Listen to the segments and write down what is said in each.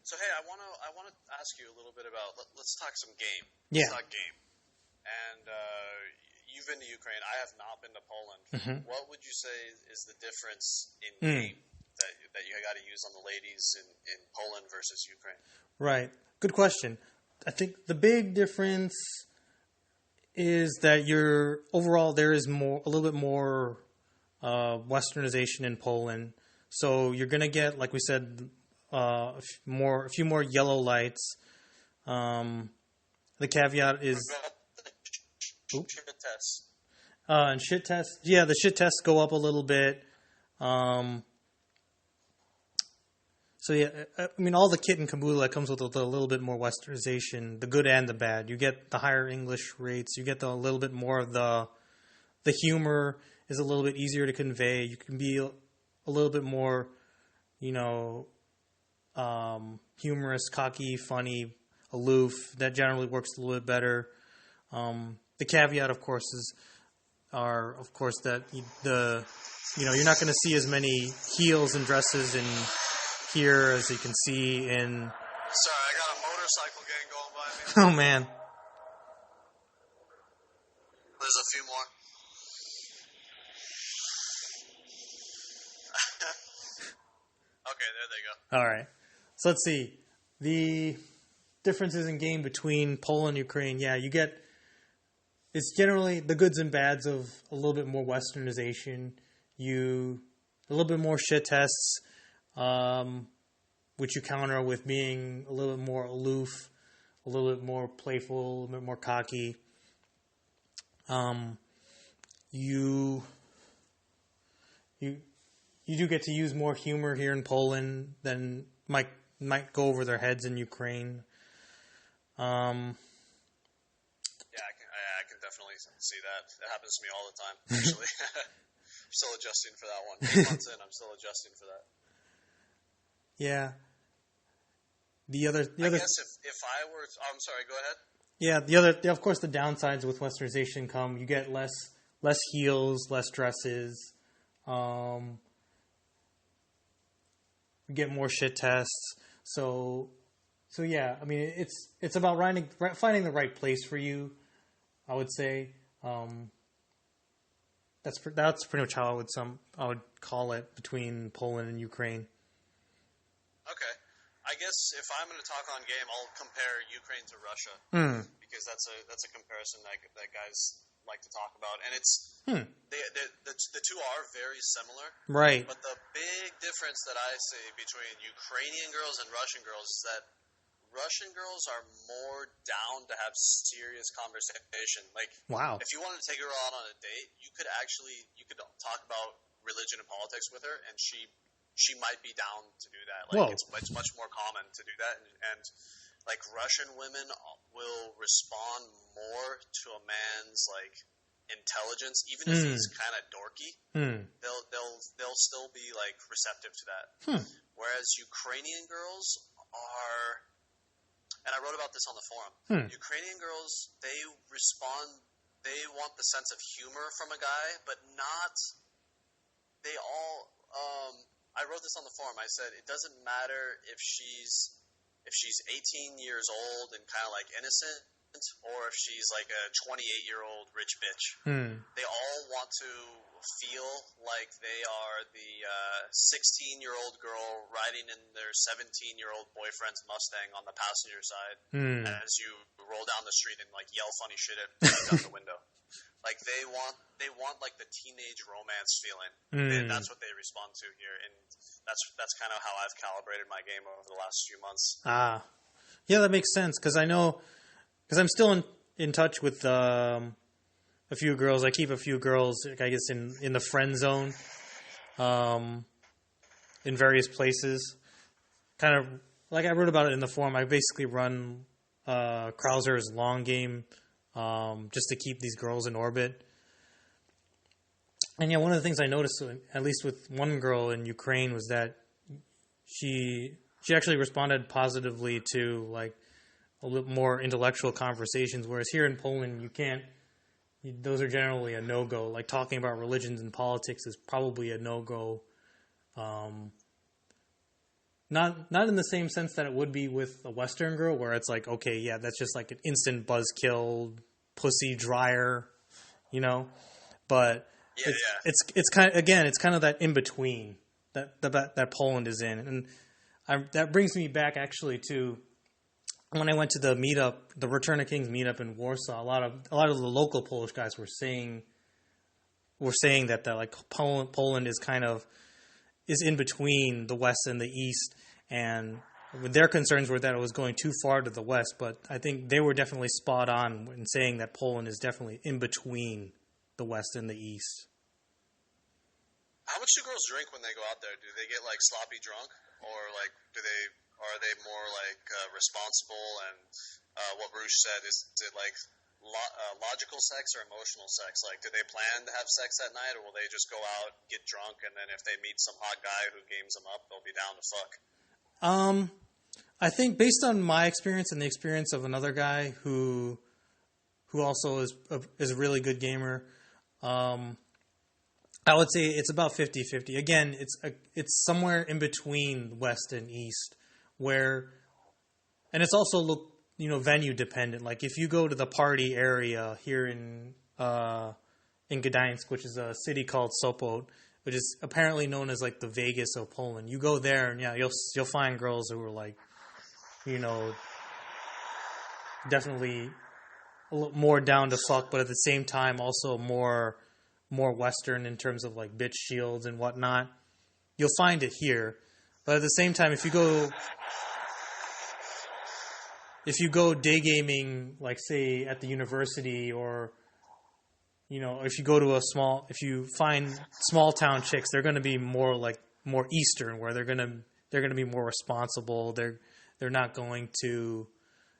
So hey, I wanna ask you a little bit about. Let's talk some game. Yeah. Let's talk game. And you've been to Ukraine. I have not been to Poland. Mm-hmm. What would you say is the difference in game that you got to use on the ladies in Poland versus Ukraine? Right. Good question. I think the big difference is that there is a little bit more Westernization in Poland. So you're gonna get, like we said, a few more yellow lights. The caveat is Shit tests. And shit tests. Yeah, the shit tests go up a little bit. So yeah, I mean, all the kit and caboodle that comes with a little bit more Westernization, the good and the bad. You get the higher English rates. You get a little bit more of the humor is a little bit easier to convey. You can be a little bit more, humorous, cocky, funny, aloof. That generally works a little bit better. The caveat, of course, that you're not going to see as many heels and dresses in here as you can see in. Sorry, I got a motorcycle gang going by me. Oh man, There's a few more. Okay, there they go. All right. So let's see the differences in game between Poland and Ukraine. Yeah, it's generally the goods and bads of a little bit more Westernization. A little bit more shit tests, which you counter with being a little bit more aloof, a little bit more playful, a little bit more cocky. You do get to use more humor here in Poland than might go over their heads in Ukraine. Yeah, I can definitely see that. It happens to me all the time, actually. I'm still adjusting for that one. 8 months in, I'm still adjusting for that. Yeah. I guess if I were... Oh, I'm sorry, go ahead. Yeah, of course, the downsides with Westernization come. You get less heels, less dresses. You get more shit tests. So yeah, I mean, it's about finding the right place for you, I would say. That's pretty much how I would call it between Poland and Ukraine. Okay. I guess if I'm going to talk on game, I'll compare Ukraine to Russia because that's a comparison that guys like to talk about, and it's the two are very similar, right? But the big difference that I see between Ukrainian girls and Russian girls is that Russian girls are more down to have serious conversation. Like, wow, if you wanted to take a girl out on a date, you could talk about religion and politics with her, and she might be down to do that. Like, it's much more common to do that, and like Russian women will respond more to a man's like intelligence, even if he's kind of dorky. They'll still be like receptive to that. Whereas Ukrainian girls are, and I wrote about this on the forum. Ukrainian girls, they want the sense of humor from a guy, but not. They all. I wrote this on the forum. I said it doesn't matter if she's 18 years old and kind of like innocent, or if she's like a 28-year-old rich bitch. They all want to feel like they are the 16-year-old girl riding in their 17-year-old boyfriend's Mustang on the passenger side as you roll down the street and like yell funny shit at out the window. Like they want like the teenage romance feeling. And that's what they respond to here, and that's kind of how I've calibrated my game over the last few months. Yeah, that makes sense because I'm still in touch with a few girls. I keep a few girls, I guess, in the friend zone, in various places. Kind of like I wrote about it in the forum. I basically run Krauser's long game. Just to keep these girls in orbit. And yeah, one of the things I noticed, at least with one girl in Ukraine, was that she actually responded positively to like a little more intellectual conversations, whereas here in Poland, you can't. Those are generally a no-go. Like talking about religions and politics is probably a no-go. Not in the same sense that it would be with a Western girl, where it's like, okay, yeah, that's just like an instant buzzkill, pussy dryer, you know. But it's kind of, again, it's kind of that in between that Poland is in, and that brings me back actually to when I went to the meetup, the Return of Kings meetup in Warsaw. A lot of the local Polish guys were saying that like Poland is kind of is in between the West and the East, and their concerns were that it was going too far to the West, but I think they were definitely spot on in saying that Poland is definitely in between the West and the East. How much do girls drink when they go out there? Do they get like sloppy drunk, or like are they more like responsible? And what Bruce said, is it like logical sex or emotional sex? Like, do they plan to have sex at night, or will they just go out, get drunk, and then if they meet some hot guy who games them up, they'll be down to fuck? I think based on my experience and the experience of another guy who also is a really good gamer, I would say it's about 50-50. Again, it's somewhere in between West and East, and it's also venue dependent. Like if you go to the party area here in Gdansk, which is a city called Sopot, which is apparently known as like the Vegas of Poland. You go there and you'll find girls who are like, definitely a little more down to fuck, but at the same time also more Western in terms of like bitch shields and whatnot. You'll find it here, but at the same time, if you go day gaming, like say at the university, or if you find small town chicks, they're going to be more Eastern, where they're going to be more responsible. They're not going to.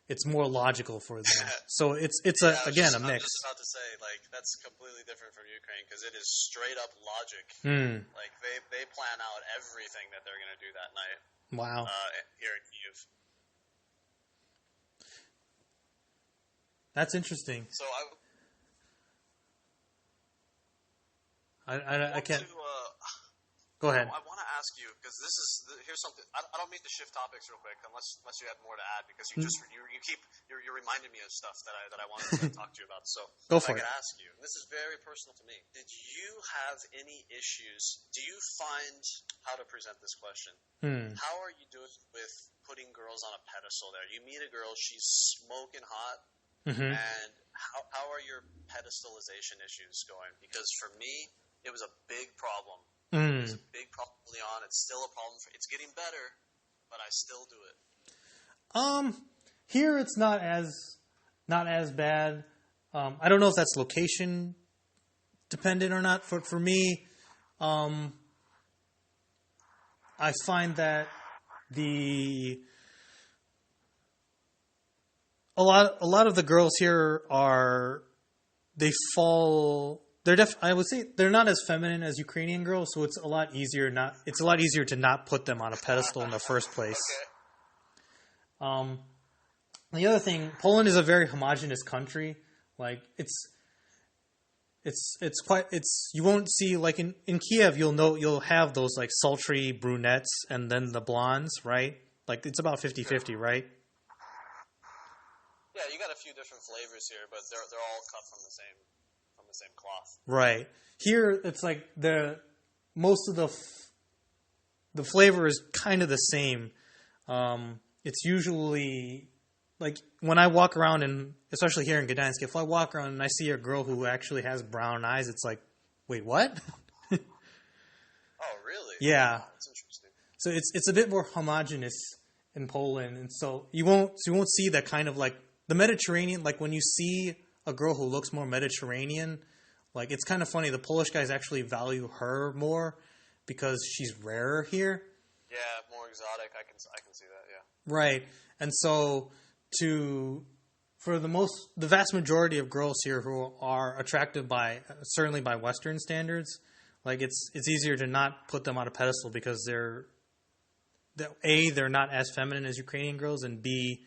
It's more logical for them. So it's a mix. I was just about to say, like, that's completely different from Ukraine, because it is straight up logic. Like they plan out everything that they're going to do that night. Wow. Here in Kiev. That's interesting. So I can't. Go ahead. I want to ask you, because here's something. I don't mean to shift topics real quick, unless you had more to add, because you're reminding me of stuff that I wanted to talk to you about. So go for it. I could it. ask you, and this is very personal to me. Did you have any issues? Do you find how to present this question? How are you doing with putting girls on a pedestal? There, you meet a girl, she's smoking hot, and how are your pedestalization issues going? Because for me, it was a big problem. It was a big problem early on. It's still a problem. It's getting better, but I still do it. Here it's not as bad. I don't know if that's location dependent or not. For me, I find that a lot of the girls here I would say they're not as feminine as Ukrainian girls, so it's a lot easier to not put them on a pedestal in the first place. Okay. The other thing, Poland is a very homogenous country. Like you won't see, like in Kiev, you'll have those like sultry brunettes and then the blondes, right? Like it's about 50-50, right? Yeah, you got a few different flavors here, but they're all cut from the same cloth. Right. Here, it's like most of the flavor is kind of the same. It's usually like when I walk around, and especially here in Gdansk, if I walk around and I see a girl who actually has brown eyes, it's like, wait, what? Oh, really? Yeah. Wow, that's interesting. So it's a bit more homogenous in Poland, and so you won't see that kind of like the Mediterranean. Like when you see a girl who looks more Mediterranean, like it's kind of funny. The Polish guys actually value her more because she's rarer here. Yeah, more exotic. I can see that. Yeah. Right, and so for the vast majority of girls here who are attracted certainly by Western standards, like it's easier to not put them on a pedestal because they're not as feminine as Ukrainian girls, and B,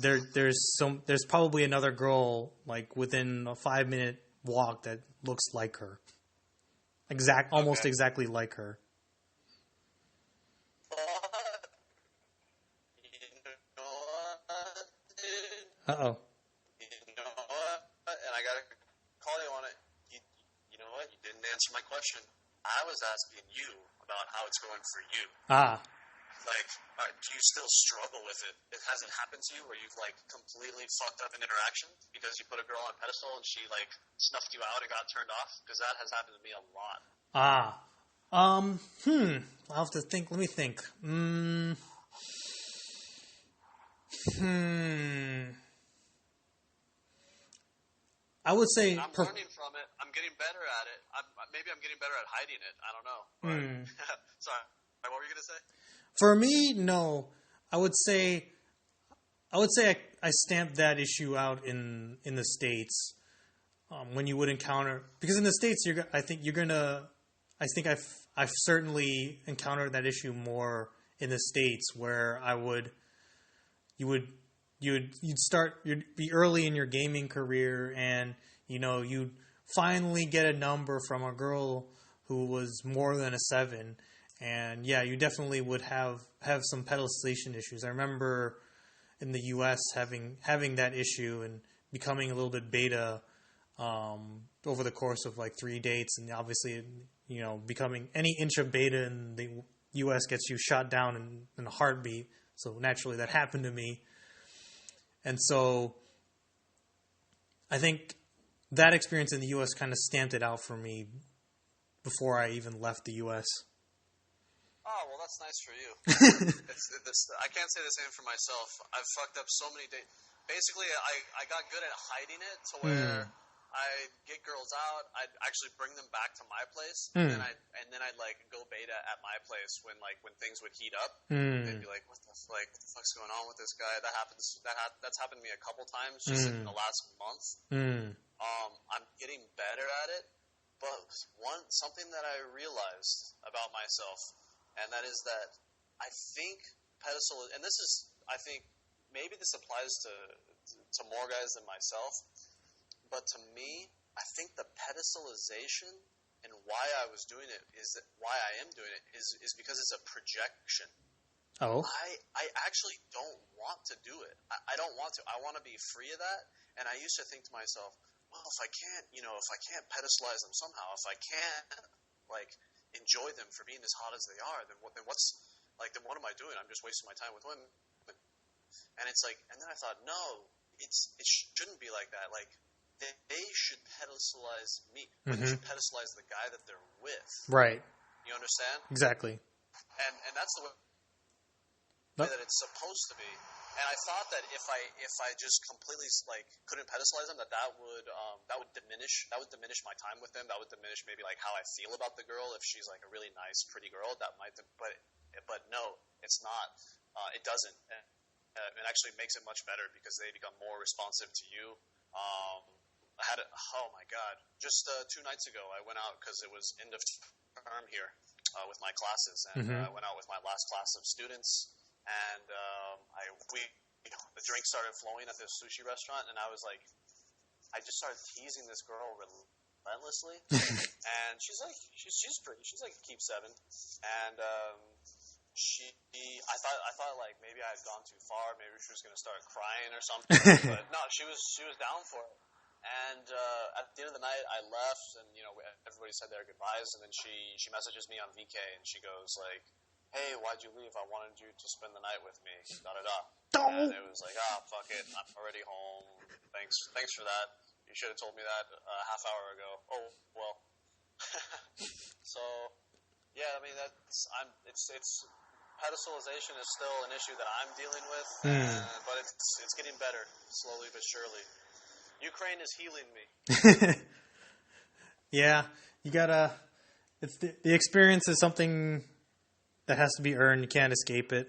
there's probably another girl like within a 5-minute walk that looks like her, almost exactly like her. Uh-oh. You know what? And I got to call you on it. You know what? You didn't answer my question. I was asking you about how it's going for you. Ah. Like, do you still struggle with it? It hasn't happened to you where you've, like, completely fucked up an interaction because you put a girl on a pedestal and she, like, snuffed you out and got turned off? Because that has happened to me a lot. I'll have to think. Let me think. I would say... I'm learning from it. I'm getting better at it. Maybe I'm getting better at hiding it. I don't know. But, sorry. What were you going to say? For me, no. I would say I stamped that issue out in the States when you would encounter, because in the States I've certainly encountered that issue more in the States where you'd be early in your gaming career and you'd finally get a number from a girl who was more than a 7. And yeah, you definitely would have some pedestalation issues. I remember in the U.S. having that issue and becoming a little bit beta over the course of like 3 dates, and obviously, becoming any inch of beta in the U.S. gets you shot down in a heartbeat. So naturally, that happened to me, and so I think that experience in the U.S. kind of stamped it out for me before I even left the U.S. Oh, well, that's nice for you. I can't say the same for myself. I've fucked up so many days. Basically, I got good at hiding it to where I'd get girls out. I'd actually bring them back to my place, and then I'd like go beta at my place when things would heat up. They'd be like, "What the fuck's going on with this guy?" That's happened to me a couple times just in the last month. I'm getting better at it, but something that I realized about myself. And that is that I think pedestal, and I think maybe this applies to more guys than myself, but to me, I think the pedestalization and why I was doing it why I am doing it is because it's a projection. Oh. I actually don't want to do it. I don't want to. I want to be free of that. And I used to think to myself, well, if I can't pedestalize them somehow, if I can't, enjoy them for being as hot as they are, then what am I doing? I'm just wasting my time with women. And it's like, and then I thought, no, it shouldn't be like that. Like, they should pedestalize me. But they should pedestalize the guy that they're with. Right. You understand? Exactly. And that's the way that it's supposed to be. And I thought that if I just completely couldn't pedestalize them, that would diminish my time with them. That would diminish maybe how I feel about the girl if she's a really nice, pretty girl. That might, but no, it's not. It doesn't. It actually makes it much better because they become more responsive to you. Oh my god! Just 2 nights ago, I went out because it was end of term here with my classes, and I went out with my last class of students. And the drink started flowing at this sushi restaurant, and I just started teasing this girl relentlessly. And she's pretty. She's a keep 7. And I thought maybe I had gone too far. Maybe she was going to start crying or something. But no, she was down for it. And at the end of the night, I left, and everybody said their goodbyes. And then she messages me on VK, and she goes hey, why'd you leave? I wanted you to spend the night with me. Da-da-da. And it was fuck it. I'm already home. Thanks for that. You should have told me that a half hour ago. Oh, well. So, yeah, I mean, it's pedestalization is still an issue that I'm dealing with, but it's getting better, slowly but surely. Ukraine is healing me. Yeah, you gotta, the experience is something that has to be earned. You can't escape it.